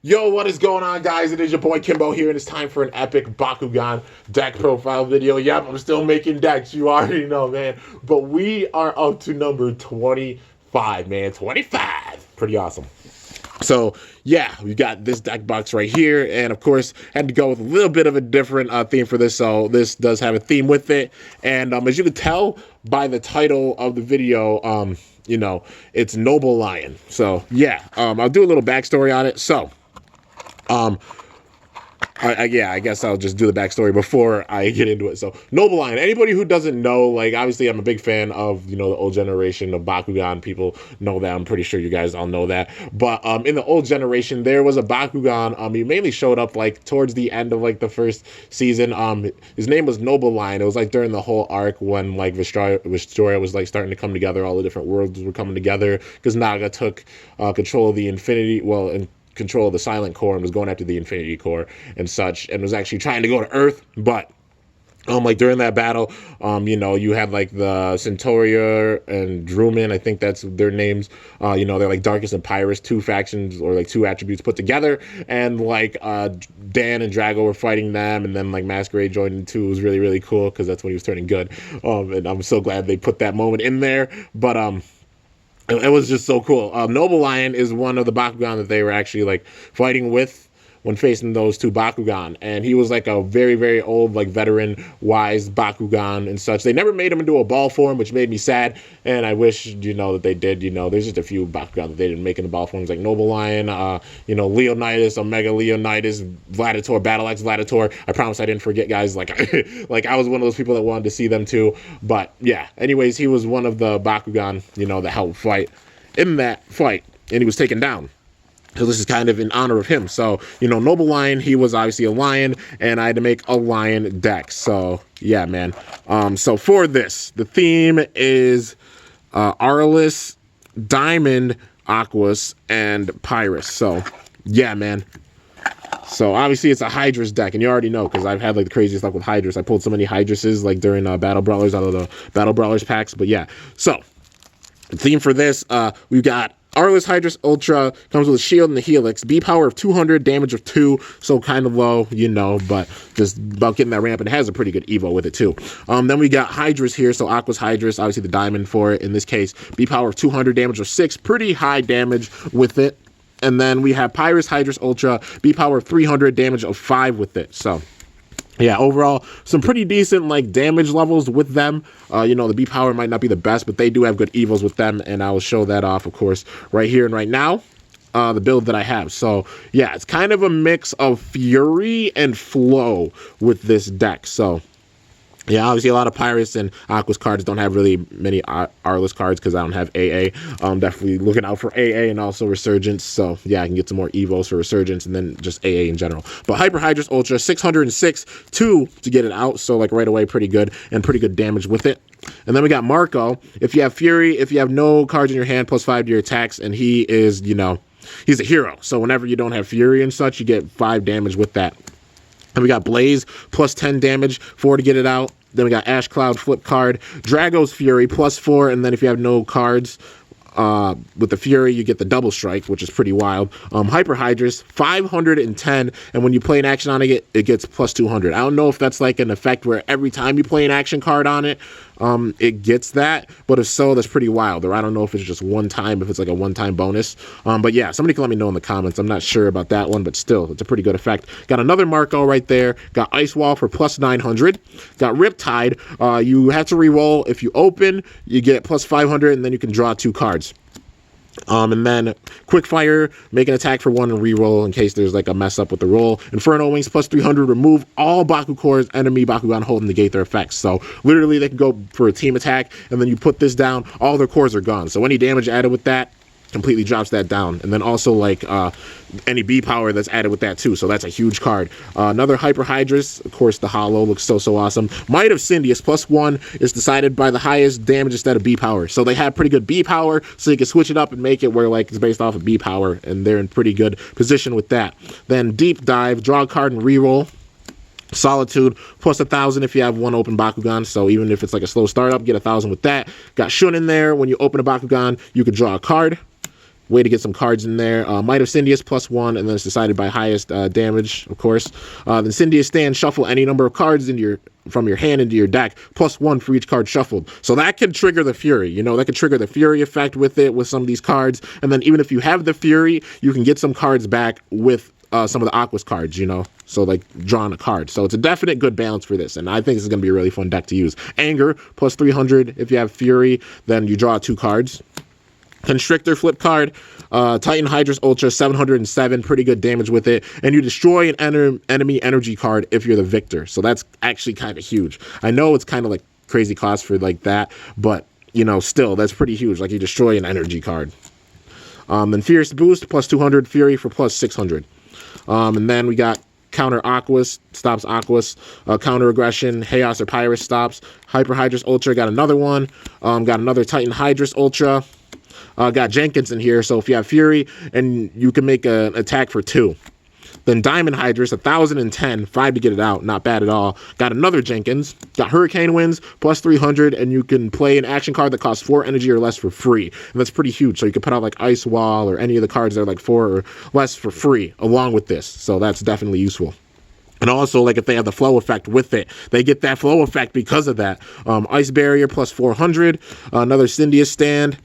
Yo, what is going on, guys? It is your boy Kimbo here, and it's time for an epic Bakugan deck profile video. Yep, I'm still making decks. You already know, man. But we are up to number 25, man. 25. Pretty awesome. So, yeah, we got this deck box right here, and of course, had to go with a little bit of a different theme for this, so this does have a theme with it. And as you can tell by the title of the video, you know, it's Noble Lion. So, yeah, I'll do a little backstory on it. So, yeah, I guess I'll just do the backstory before I get into it. So, Noble Lion. Anybody who doesn't know, like, obviously I'm a big fan of, you know, the old generation of Bakugan. People know that. I'm pretty sure you guys all know that. But in the old generation, there was a Bakugan. He mainly showed up, like, towards the end of, like, the first season. His name was Noble Lion. It was, like, during the whole arc when, like, Vestroia was, like, starting to come together. All the different worlds were coming together because Naga took control of the Infinity, and control of the Silent Core and was going after the Infinity Core and such, and was actually trying to go to Earth. But like during that battle, you know, you had like the Centauria and Druman, I think that's their names. You know, they're like Darkest and Pyrus, two factions or like two attributes put together, and like Dan and Drago were fighting them, and then like Masquerade joined in too. It was really, really cool because that's when he was turning good. And I'm so glad they put that moment in there. But it was just so cool. Noble Lion is one of the Bakugan that they were actually like fighting with when facing those two Bakugan, and he was like a very, very old, like veteran, wise Bakugan and such. They never made him into a ball form, which made me sad, and I wish, you know, that they did. You know, there's just a few Bakugan that they didn't make into ball forms, like Noble Lion, you know, Leonidas, Omega Leonidas, Gladiator, Battle Axe Gladiator. I promise I didn't forget, guys. Like, like I was one of those people that wanted to see them too. But yeah, anyways, he was one of the Bakugan, you know, that helped fight in that fight, and he was taken down. So this is kind of in honor of him. So, you know, Noble Lion, he was obviously a lion, and I had to make a lion deck. So, yeah, man. So for this, the theme is Aurelus, Diamond, Aquas, and Pyrus. So, yeah, man. So, obviously, it's a Hydrus deck, and you already know, because I've had, like, the craziest luck with Hydrus. I pulled so many Hydruses, like, during Battle Brawlers, out of the Battle Brawlers packs. But, yeah. So, the theme for this, we've got Aurelus Hydrus Ultra, comes with a shield and the Helix. B power of 200, damage of 2, so kind of low, you know, but just about getting that ramp, and it has a pretty good evo with it too. Then we got Hydrus here, so Aqua's Hydrus, obviously the diamond for it in this case. B power of 200, damage of 6, pretty high damage with it. And then we have Pyrus Hydrus Ultra, B power of 300, damage of 5 with it, so yeah, overall, some pretty decent, like, damage levels with them. You know, the B-Power might not be the best, but they do have good evos with them, and I will show that off, of course, right here and right now, the build that I have. So, yeah, it's kind of a mix of Fury and Flow with this deck. So, yeah, obviously a lot of Pyrus and Aquas cards. Don't have really many Aurelus cards because I don't have AA. Definitely looking out for AA and also Resurgence. So, yeah, I can get some more Evos for Resurgence and then just AA in general. But Hyper Hydrus Ultra, 606, 2 to get it out. So, like, right away, pretty good and pretty good damage with it. And then we got Marco. If you have Fury, if you have no cards in your hand, +5 to your attacks, and he is, you know, he's a hero. So, whenever you don't have Fury and such, you get 5 damage with that. And we got Blaze, +10 damage, 4 to get it out. Then we got Ash Cloud, flip card. Drago's Fury, +4. And then if you have no cards with the Fury, you get the double strike, which is pretty wild. Hyper Hydrus, 510. And when you play an action on it, it gets +200. I don't know if that's like an effect where every time you play an action card on it, it gets that. But if so, that's pretty wild. Or I don't know if it's just one time, if it's like a one-time bonus. But yeah, somebody can let me know in the comments. I'm not sure about that one, but still, it's a pretty good effect. Got another Marco right there. Got Ice Wall for +900. Got Riptide. You have to re-roll. If you open, you get +500, and then you can draw 2 cards. And then Quick Fire, make an attack for 1 and reroll in case there's like a mess up with the roll. Inferno Wings, +300, remove all Bakucor's enemy Bakugan hold and negate their effects. So literally they can go for a team attack, and then you put this down, all their cores are gone. So any damage added with that completely drops that down. And then also like any B power that's added with that too, so that's a huge card. Another Hyper Hydrus, of course the holo looks so awesome. Might of Syndius, +1 is decided by the highest damage instead of B power, so they have pretty good B power, so you can switch it up and make it where like it's based off of B power, and they're in pretty good position with that. Then Deep Dive, draw a card and reroll. Solitude, +1,000 if you have 1 open Bakugan, so even if it's like a slow startup, get 1,000 with that. Got Shun in there. When you open a Bakugan, you can draw a card. way to get some cards in there. Might of Syndius +1, and then it's decided by highest damage, of course. Then Syndius Stand, shuffle any number of cards from your hand into your deck, +1 for each card shuffled. So that can trigger the Fury. You know, that could trigger the Fury effect with it, with some of these cards. And then even if you have the Fury, you can get some cards back with some of the Aquas cards, you know, so like drawing a card. So it's a definite good balance for this, and I think this is going to be a really fun deck to use. Anger, +300. If you have Fury, then you draw 2 cards. Constrictor flip card, Titan Hydrus Ultra, 707, pretty good damage with it, and you destroy an enemy energy card if you're the victor. So that's actually kind of huge. I know it's kind of like crazy cost for like that, but you know, still that's pretty huge. Like you destroy an energy card. Then Fierce Boost, +200, Fury for +600. And then we got Counter Aquas, stops Aquas, Counter Aggression, Chaos or Pyrus stops, Hyper Hydrus Ultra, got another one, got another Titan Hydrus Ultra. Got Jenkins in here, so if you have Fury, and you can make an attack for 2. Then Diamond Hydrus, 1,010, 5 to get it out, not bad at all. Got another Jenkins, got Hurricane Winds, +300, and you can play an action card that costs 4 energy or less for free. And that's pretty huge, so you can put out like Ice Wall or any of the cards that are like 4 or less for free along with this, so that's definitely useful. And also, like, if they have the flow effect with it, they get that flow effect because of that. Ice Barrier, +400, another Syndius Stand,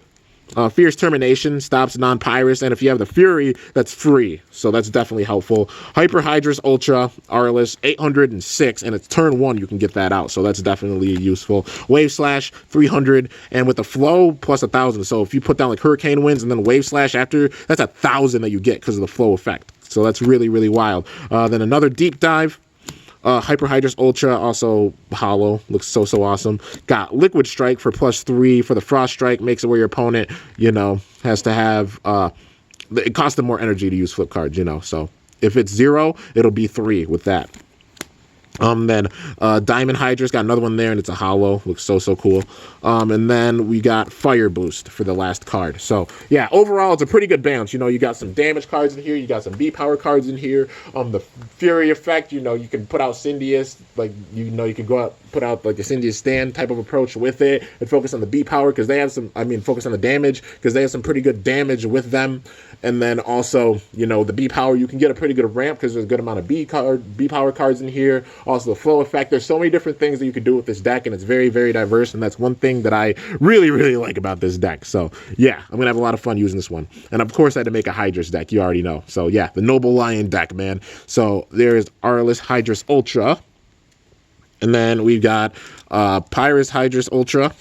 Fierce Termination, stops non-Pyrus, and if you have the Fury, that's free, so that's definitely helpful. Hyper Hydrus Ultra, Arliss, 806, and it's turn 1 you can get that out, so that's definitely useful. Wave Slash, 300, and with the flow, +1,000, so if you put down like Hurricane Winds and then Wave Slash after, that's 1,000 that you get because of the flow effect, so that's really, really wild. Then another Deep Dive, Hyper Hydrus Ultra, also hollow, looks so awesome. Got Liquid Strike for +3 for the Frost Strike, makes it where your opponent, you know, has to have, it costs them more energy to use flip cards, you know, so if it's 0, it'll be 3 with that. Then Diamond Hydrus, got another one there, and it's a hollow, looks so cool. And then we got Fire Boost for the last card. So yeah, overall it's a pretty good balance. You know, you got some damage cards in here, you got some B power cards in here. The Fury effect, you know, you can put out Syndius, like, you know, you can go out, put out like a Syndius Stand type of approach with it, and focus on the B power because they have some, I mean, focus on the damage because they have some pretty good damage with them. And then also, you know, the B power, you can get a pretty good ramp because there's a good amount of B power cards in here. Also the flow effect. There's so many different things that you could do with this deck, and it's very, very diverse. And that's one thing that I really, really like about this deck. So yeah, I'm gonna have a lot of fun using this one. And of course, I had to make a Hydrus deck. You already know. So yeah, the Noble Lion deck, man. So there's Arliss Hydrus Ultra, and then we've got Pyrus Hydrus Ultra.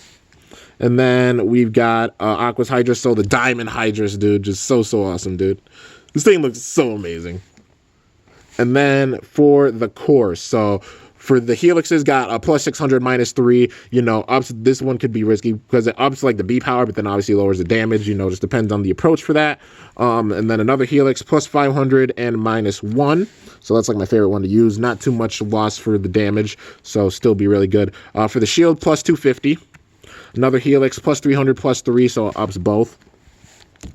And then we've got Aquas Hydrus, so the Diamond Hydrus, dude, just so awesome, dude. This thing looks so amazing. And then for the course, so for the Helixes, got a +600, -3, you know, ups. This one could be risky because it ups like the B power, but then obviously lowers the damage, you know, just depends on the approach for that. And then another Helix, +500 and -1. So that's like my favorite one to use. Not too much loss for the damage, so still be really good. For the shield, +250. Another Helix, +300, +3, so it ups both.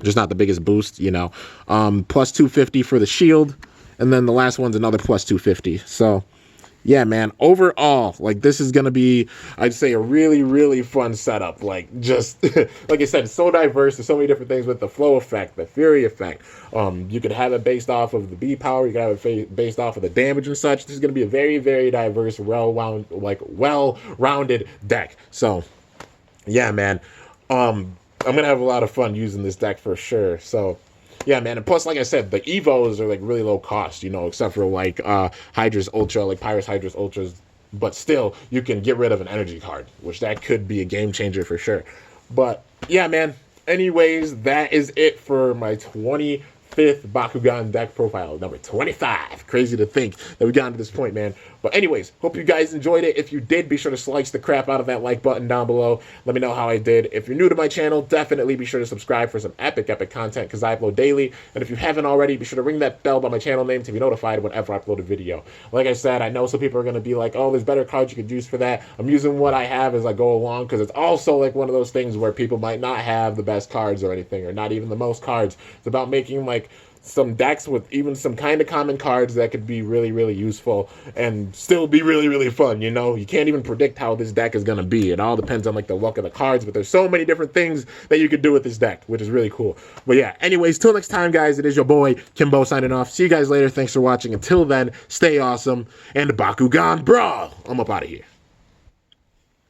Just not the biggest boost, you know. +250 for the shield. And then the last one's another +250. So, yeah, man, overall, like, this is going to be, I'd say, a really, really fun setup. Like, just, like I said, it's so diverse. There's so many different things with the flow effect, the Fury effect. You could have it based off of the B power. You could have it based off of the damage and such. This is going to be a very, very diverse, well-rounded deck. So, yeah, man, I'm going to have a lot of fun using this deck for sure. So, yeah, man, and plus, like I said, the Evos are, like, really low cost, you know, except for, like, Hydrus Ultra, like Pyrus Hydrus Ultras. But still, you can get rid of an energy card, which that could be a game changer for sure. But, yeah, man, anyways, that is it for my 25th Bakugan deck profile, number 25. Crazy to think that we got to this point, man. But anyways, hope you guys enjoyed it. If you did, be sure to slice the crap out of that like button down below. Let me know how I did. If you're new to my channel, definitely be sure to subscribe for some epic content because I upload daily. And if you haven't already, be sure to ring that bell by my channel name to be notified whenever I upload a video. Like I said, I know some people are going to be like, oh, there's better cards you could use for that. I'm using what I have as I go along because it's also like one of those things where people might not have the best cards or anything, or not even the most cards. It's about making like some decks with even some kind of common cards that could be really, really useful and still be really, really fun. You know, you can't even predict how this deck is going to be. It all depends on like the luck of the cards, but there's so many different things that you could do with this deck, which is really cool. But yeah, anyways, till next time, guys, it is your boy Kimbo signing off. See you guys later. Thanks for watching. Until then, stay awesome and Bakugan brawl. I'm up out of here.